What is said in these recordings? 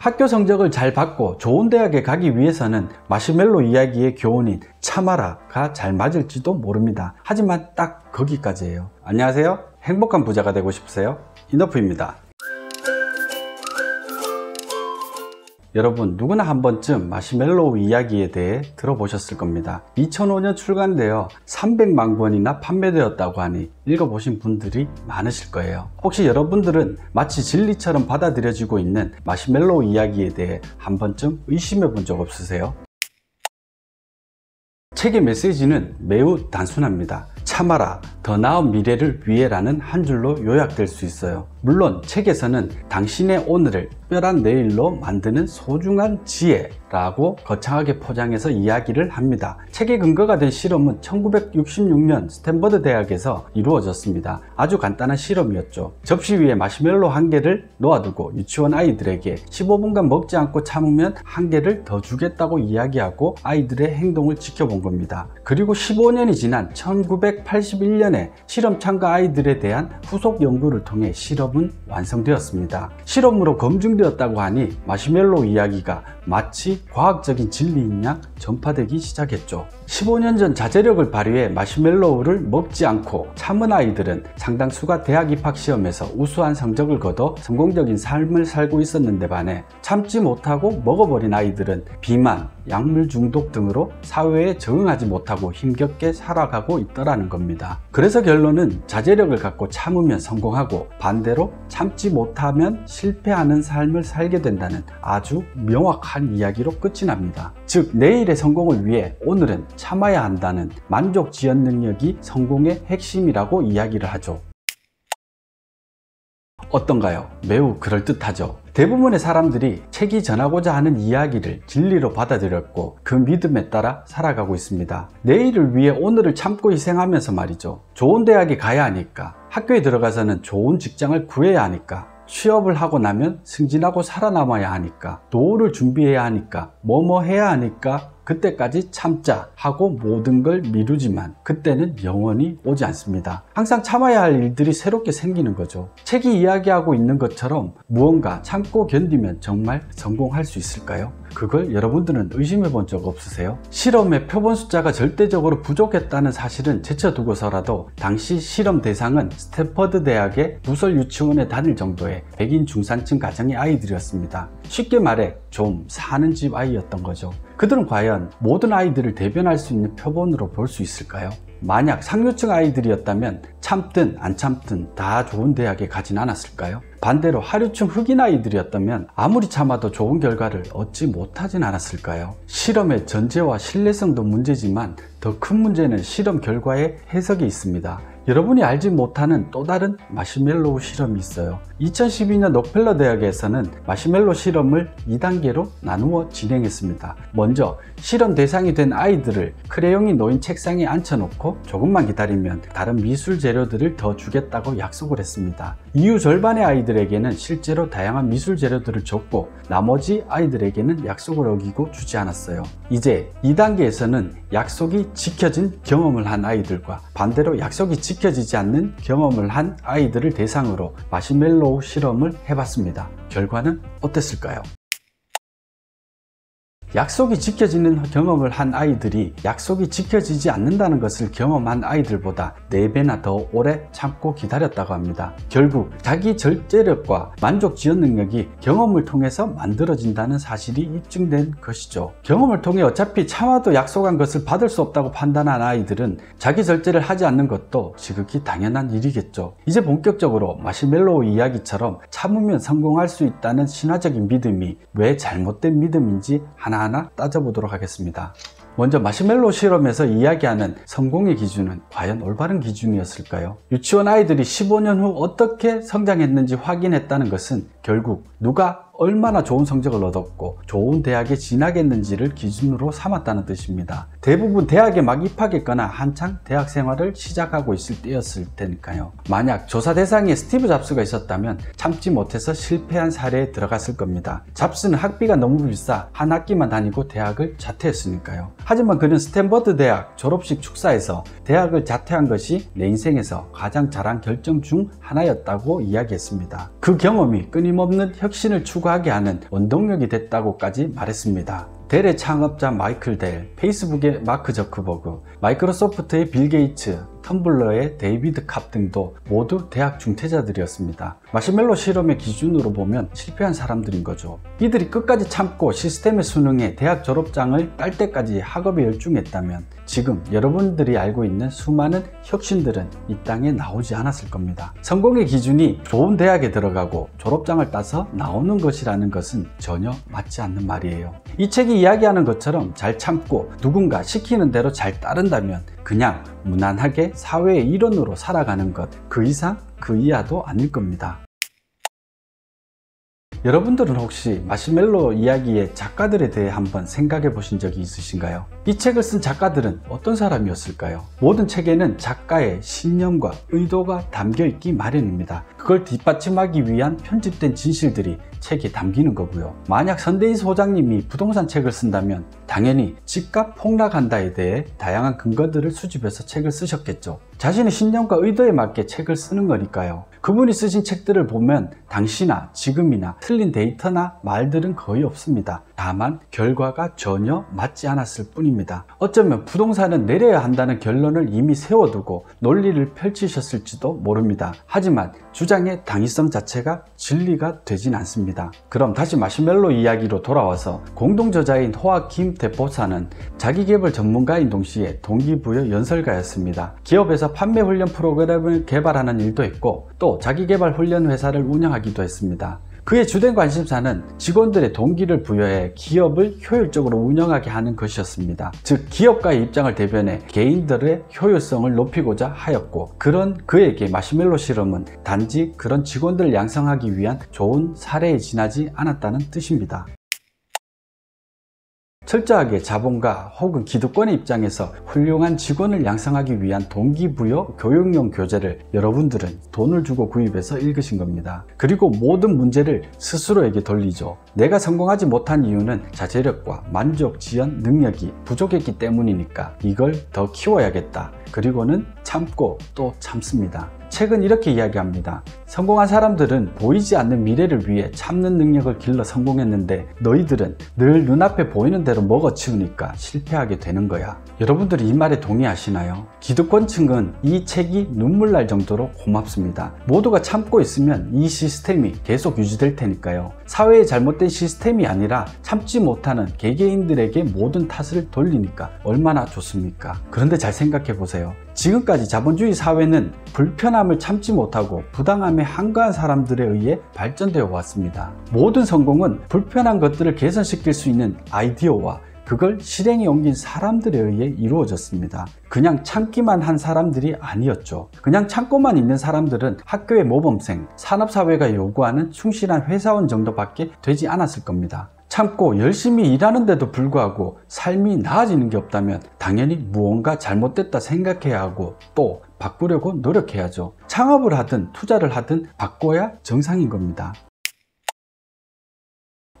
학교 성적을 잘 받고 좋은 대학에 가기 위해서는 마시멜로 이야기의 교훈인 참아라가 잘 맞을지도 모릅니다. 하지만 딱 거기까지예요. 안녕하세요. 행복한 부자가 되고 싶으세요? 이너프입니다. 여러분, 누구나 한 번쯤 마시멜로우 이야기에 대해 들어보셨을 겁니다. 2005년 출간되어 300만 권이나 판매되었다고 하니 읽어보신 분들이 많으실 거예요. 혹시 여러분들은 마치 진리처럼 받아들여지고 있는 마시멜로우 이야기에 대해 한 번쯤 의심해 본 적 없으세요? 책의 메시지는 매우 단순합니다. 참아라, 더 나은 미래를 위해라는 한 줄로 요약될 수 있어요. 물론 책에서는 당신의 오늘을 특별한 내일로 만드는 소중한 지혜라고 거창하게 포장해서 이야기를 합니다. 책의 근거가 된 실험은 1966년 스탠퍼드 대학에서 이루어졌습니다. 아주 간단한 실험이었죠. 접시 위에 마시멜로 한 개를 놓아두고 유치원 아이들에게 15분간 먹지 않고 참으면 한 개를 더 주겠다고 이야기하고 아이들의 행동을 지켜본 겁니다. 그리고 15년이 지난 1981년에 실험 참가 아이들에 대한 후속 연구를 통해 실험은 완성되었습니다. 실험으로 검증되었다고 하니 마시멜로 이야기가 마치 과학적인 진리인 양 전파되기 시작했죠. 15년 전 자제력을 발휘해 마시멜로우를 먹지 않고 참은 아이들은 상당수가 대학 입학 시험에서 우수한 성적을 거둬 성공적인 삶을 살고 있었는데 반해 참지 못하고 먹어버린 아이들은 비만, 약물 중독 등으로 사회에 적응하지 못하고 힘겹게 살아가고 있더라는 겁니다. 그래서 결론은 자제력을 갖고 참으면 성공하고 반대로 참지 못하면 실패하는 삶을 살게 된다는 아주 명확한 이야기로 끝이 납니다. 즉, 내일의 성공을 위해 오늘은 참아야 한다는 만족 지연 능력이 성공의 핵심이라고 이야기를 하죠. 어떤가요? 매우 그럴듯하죠. 대부분의 사람들이 책이 전하고자 하는 이야기를 진리로 받아들였고 그 믿음에 따라 살아가고 있습니다. 내일을 위해 오늘을 참고 희생하면서 말이죠. 좋은 대학에 가야 하니까, 학교에 들어가서는 좋은 직장을 구해야 하니까, 취업을 하고 나면 승진하고 살아남아야 하니까, 노후를 준비해야 하니까, 뭐뭐 해야 하니까 그때까지 참자 하고 모든 걸 미루지만 그때는 영원히 오지 않습니다. 항상 참아야 할 일들이 새롭게 생기는 거죠. 책이 이야기하고 있는 것처럼 무언가 참고 견디면 정말 성공할 수 있을까요? 그걸 여러분들은 의심해 본 적 없으세요? 실험의 표본 숫자가 절대적으로 부족했다는 사실은 제쳐두고서라도 당시 실험 대상은 스탠퍼드 대학의 부설 유치원에 다닐 정도의 백인 중산층 가정의 아이들이었습니다. 쉽게 말해 좀 사는 집 아이였던 거죠. 그들은 과연 모든 아이들을 대변할 수 있는 표본으로 볼 수 있을까요? 만약 상류층 아이들이었다면 참든 안 참든 다 좋은 대학에 가진 않았을까요? 반대로 하류층 흑인 아이들이었다면 아무리 참아도 좋은 결과를 얻지 못하진 않았을까요? 실험의 전제와 신뢰성도 문제지만 더 큰 문제는 실험 결과의 해석에 있습니다. 여러분이 알지 못하는 또 다른 마시멜로우 실험이 있어요. 2012년 록펠러 대학에서는 마시멜로 실험을 2단계로 나누어 진행했습니다. 먼저 실험 대상이 된 아이들을 크레용이 놓인 책상에 앉혀놓고 조금만 기다리면 다른 미술 재료들을 더 주겠다고 약속을 했습니다. 이후 절반의 아이들에게는 실제로 다양한 미술 재료들을 줬고 나머지 아이들에게는 약속을 어기고 주지 않았어요. 이제 2단계에서는 약속이 지켜진 경험을 한 아이들과 반대로 약속이 지켜지지 않는 경험을 한 아이들을 대상으로 마시멜로우 실험을 해봤습니다. 결과는 어땠을까요? 약속이 지켜지는 경험을 한 아이들이 약속이 지켜지지 않는다는 것을 경험한 아이들보다 4배나 더 오래 참고 기다렸다고 합니다. 결국 자기 절제력과 만족 지연 능력이 경험을 통해서 만들어진다는 사실이 입증된 것이죠. 경험을 통해 어차피 참아도 약속한 것을 받을 수 없다고 판단한 아이들은 자기 절제를 하지 않는 것도 지극히 당연한 일이겠죠. 이제 본격적으로 마시멜로우 이야기처럼 참으면 성공할 수 있다는 신화적인 믿음이 왜 잘못된 믿음인지 하나하나 따져보도록 하겠습니다. 먼저 마시멜로 실험에서 이야기하는 성공의 기준은 과연 올바른 기준이었을까요? 유치원 아이들이 15년 후 어떻게 성장했는지 확인했다는 것은 결국 누가 얼마나 좋은 성적을 얻었고 좋은 대학에 진학했는지를 기준으로 삼았다는 뜻입니다. 대부분 대학에 막 입학했거나 한창 대학 생활을 시작하고 있을 때였을 테니까요. 만약 조사 대상에 스티브 잡스가 있었다면 참지 못해서 실패한 사례에 들어갔을 겁니다. 잡스는 학비가 너무 비싸 한 학기만 다니고 대학을 자퇴했으니까요. 하지만 그는 스탠퍼드 대학 졸업식 축사에서 대학을 자퇴한 것이 내 인생에서 가장 잘한 결정 중 하나였다고 이야기했습니다. 그 경험이 끊임없는 혁신을 추구하는 추구하게 하는 원동력이 됐다고까지 말했습니다. 델의 창업자 마이클 델, 페이스북의 마크 저크버그, 마이크로소프트의 빌 게이츠, 텀블러의 데이비드 캅 등도 모두 대학 중퇴자들이었습니다. 마시멜로 실험의 기준으로 보면 실패한 사람들인 거죠. 이들이 끝까지 참고 시스템의 수능에 대학 졸업장을 딸 때까지 학업에 열중했다면 지금 여러분들이 알고 있는 수많은 혁신들은 이 땅에 나오지 않았을 겁니다. 성공의 기준이 좋은 대학에 들어가고 졸업장을 따서 나오는 것이라는 것은 전혀 맞지 않는 말이에요. 이 책이 이야기하는 것처럼 잘 참고 누군가 시키는 대로 잘 따른다면 그냥 무난하게 사회의 일원으로 살아가는 것, 그 이상 그 이하도 아닐 겁니다. 여러분들은 혹시 마시멜로 이야기의 작가들에 대해 한번 생각해 보신 적이 있으신가요? 이 책을 쓴 작가들은 어떤 사람이었을까요? 모든 책에는 작가의 신념과 의도가 담겨 있기 마련입니다. 그걸 뒷받침하기 위한 편집된 진실들이 책에 담기는 거고요. 만약 선대인 소장님이 부동산 책을 쓴다면 당연히 집값 폭락한다에 대해 다양한 근거들을 수집해서 책을 쓰셨겠죠. 자신의 신념과 의도에 맞게 책을 쓰는 거니까요. 그분이 쓰신 책들을 보면 당시나 지금이나 틀린 데이터나 말들은 거의 없습니다. 다만 결과가 전혀 맞지 않았을 뿐입니다. 어쩌면 부동산은 내려야 한다는 결론을 이미 세워두고 논리를 펼치셨을지도 모릅니다. 하지만 주장의 당위성 자체가 진리가 되진 않습니다. 그럼 다시 마시멜로 이야기로 돌아와서 공동저자인 호아킴 데포사는 자기계발 전문가인 동시에 동기부여 연설가였습니다. 기업에서 판매 훈련 프로그램을 개발하는 일도 했고 또 자기계발 훈련 회사를 운영하기도 했습니다. 그의 주된 관심사는 직원들의 동기를 부여해 기업을 효율적으로 운영하게 하는 것이었습니다. 즉 기업가의 입장을 대변해 개인들의 효율성을 높이고자 하였고 그런 그에게 마시멜로 실험은 단지 그런 직원들을 양성하기 위한 좋은 사례에 지나지 않았다는 뜻입니다. 철저하게 자본가 혹은 기득권의 입장에서 훌륭한 직원을 양성하기 위한 동기부여 교육용 교재를 여러분들은 돈을 주고 구입해서 읽으신 겁니다. 그리고 모든 문제를 스스로에게 돌리죠. 내가 성공하지 못한 이유는 자제력과 만족, 지연, 능력이 부족했기 때문이니까 이걸 더 키워야겠다. 그리고는 참고 또 참습니다. 책은 이렇게 이야기합니다. 성공한 사람들은 보이지 않는 미래를 위해 참는 능력을 길러 성공했는데 너희들은 늘 눈앞에 보이는 대로 먹어치우니까 실패하게 되는 거야. 여러분들이 이 말에 동의하시나요? 기득권층은 이 책이 눈물 날 정도로 고맙습니다. 모두가 참고 있으면 이 시스템이 계속 유지될 테니까요. 사회의 잘못된 시스템이 아니라 참지 못하는 개개인들에게 모든 탓을 돌리니까 얼마나 좋습니까? 그런데 잘 생각해 보세요. 지금까지 자본주의 사회는 불편함을 참지 못하고 부당함에 한가한 사람들에 의해 발전되어 왔습니다. 모든 성공은 불편한 것들을 개선시킬 수 있는 아이디어와 그걸 실행에 옮긴 사람들에 의해 이루어졌습니다. 그냥 참기만 한 사람들이 아니었죠. 그냥 참고만 있는 사람들은 학교의 모범생, 산업사회가 요구하는 충실한 회사원 정도밖에 되지 않았을 겁니다. 참고 열심히 일하는데도 불구하고 삶이 나아지는 게 없다면 당연히 무언가 잘못됐다 생각해야 하고 또 바꾸려고 노력해야죠. 창업을 하든 투자를 하든 바꿔야 정상인 겁니다.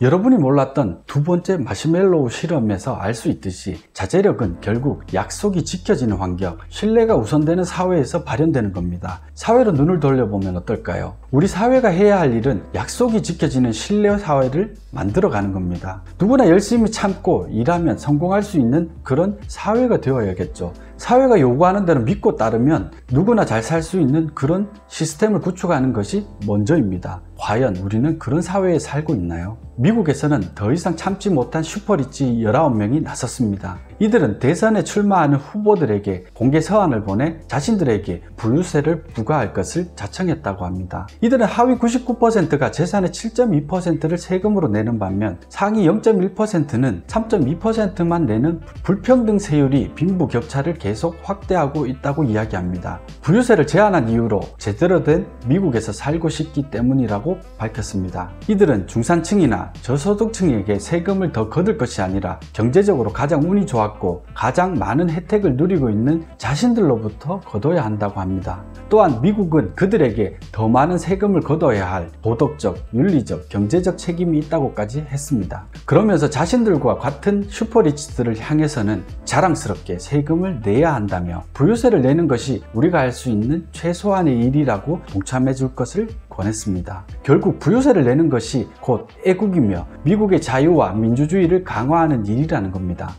여러분이 몰랐던 두 번째 마시멜로우 실험에서 알 수 있듯이 자제력은 결국 약속이 지켜지는 환경, 신뢰가 우선되는 사회에서 발현되는 겁니다. 사회로 눈을 돌려보면 어떨까요? 우리 사회가 해야 할 일은 약속이 지켜지는 신뢰 사회를 만들어가는 겁니다. 누구나 열심히 참고 일하면 성공할 수 있는 그런 사회가 되어야겠죠. 사회가 요구하는 대로 믿고 따르면 누구나 잘 살 수 있는 그런 시스템을 구축하는 것이 먼저입니다. 과연 우리는 그런 사회에 살고 있나요? 미국에서는 더 이상 참지 못한 슈퍼리치 19명이 나섰습니다. 이들은 대선에 출마하는 후보들에게 공개 서한을 보내 자신들에게 분류세를 부과할 것을 자청했다고 합니다. 이들은 하위 99%가 재산의 7.2%를 세금으로 내는 반면 상위 0.1%는 3.2%만 내는 불평등 세율이 빈부격차를 계속 확대하고 있다고 이야기합니다. 분류세를 제한한 이유로 제대로 된 미국에서 살고 싶기 때문이라고 밝혔습니다. 이들은 중산층이나 저소득층에게 세금을 더 거둘 것이 아니라 경제적으로 가장 운이 좋아 받고 가장 많은 혜택을 누리고 있는 자신들로부터 거둬야 한다고 합니다. 또한 미국은 그들에게 더 많은 세금을 거둬야 할 도덕적, 윤리적, 경제적 책임이 있다고까지 했습니다. 그러면서 자신들과 같은 슈퍼리치들을 향해서는 자랑스럽게 세금을 내야 한다며 부유세를 내는 것이 우리가 할 수 있는 최소한의 일이라고 동참해 줄 것을 권했습니다. 결국 부유세를 내는 것이 곧 애국이며 미국의 자유와 민주주의를 강화하는 일이라는 겁니다.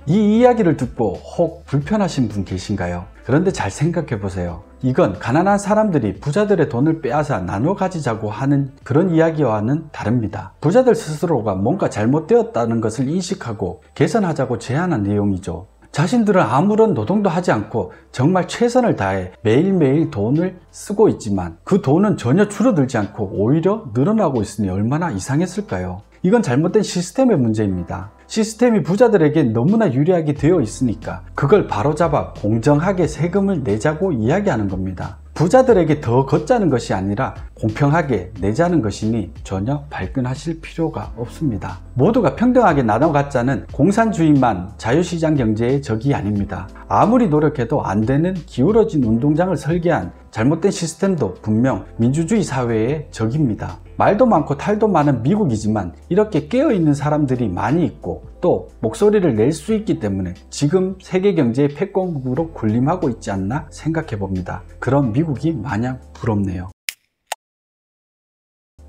이 이야기를 듣고 혹 불편하신 분 계신가요? 그런데 잘 생각해 보세요. 이건 가난한 사람들이 부자들의 돈을 빼앗아 나눠 가지자고 하는 그런 이야기와는 다릅니다. 부자들 스스로가 뭔가 잘못되었다는 것을 인식하고 개선하자고 제안한 내용이죠. 자신들은 아무런 노동도 하지 않고 정말 최선을 다해 매일매일 돈을 쓰고 있지만 그 돈은 전혀 줄어들지 않고 오히려 늘어나고 있으니 얼마나 이상했을까요? 이건 잘못된 시스템의 문제입니다. 시스템이 부자들에게 너무나 유리하게 되어 있으니까 그걸 바로잡아 공정하게 세금을 내자고 이야기하는 겁니다. 부자들에게 더 걷자는 것이 아니라 공평하게 내자는 것이니 전혀 발끈하실 필요가 없습니다. 모두가 평등하게 나눠 갖자는 공산주의만 자유시장 경제의 적이 아닙니다. 아무리 노력해도 안 되는 기울어진 운동장을 설계한 잘못된 시스템도 분명 민주주의 사회의 적입니다. 말도 많고 탈도 많은 미국이지만 이렇게 깨어있는 사람들이 많이 있고 또 목소리를 낼 수 있기 때문에 지금 세계 경제의 패권국으로 군림하고 있지 않나 생각해 봅니다. 그런 미국이 마냥 부럽네요.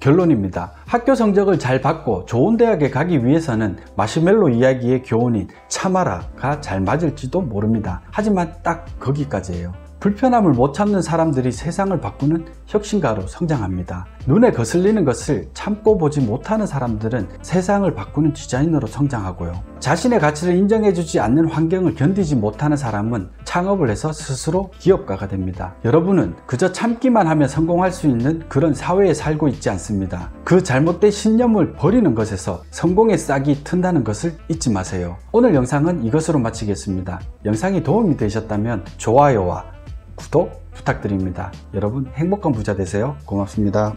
결론입니다. 학교 성적을 잘 받고 좋은 대학에 가기 위해서는 마시멜로 이야기의 교훈인 참아라가 잘 맞을지도 모릅니다. 하지만 딱 거기까지예요. 불편함을 못 참는 사람들이 세상을 바꾸는 혁신가로 성장합니다. 눈에 거슬리는 것을 참고 보지 못하는 사람들은 세상을 바꾸는 디자이너로 성장하고요. 자신의 가치를 인정해주지 않는 환경을 견디지 못하는 사람은 창업을 해서 스스로 기업가가 됩니다. 여러분은 그저 참기만 하면 성공할 수 있는 그런 사회에 살고 있지 않습니다. 그 잘못된 신념을 버리는 것에서 성공의 싹이 튼다는 것을 잊지 마세요. 오늘 영상은 이것으로 마치겠습니다. 영상이 도움이 되셨다면 좋아요와 구독 부탁드립니다. 여러분 행복한 부자 되세요. 고맙습니다.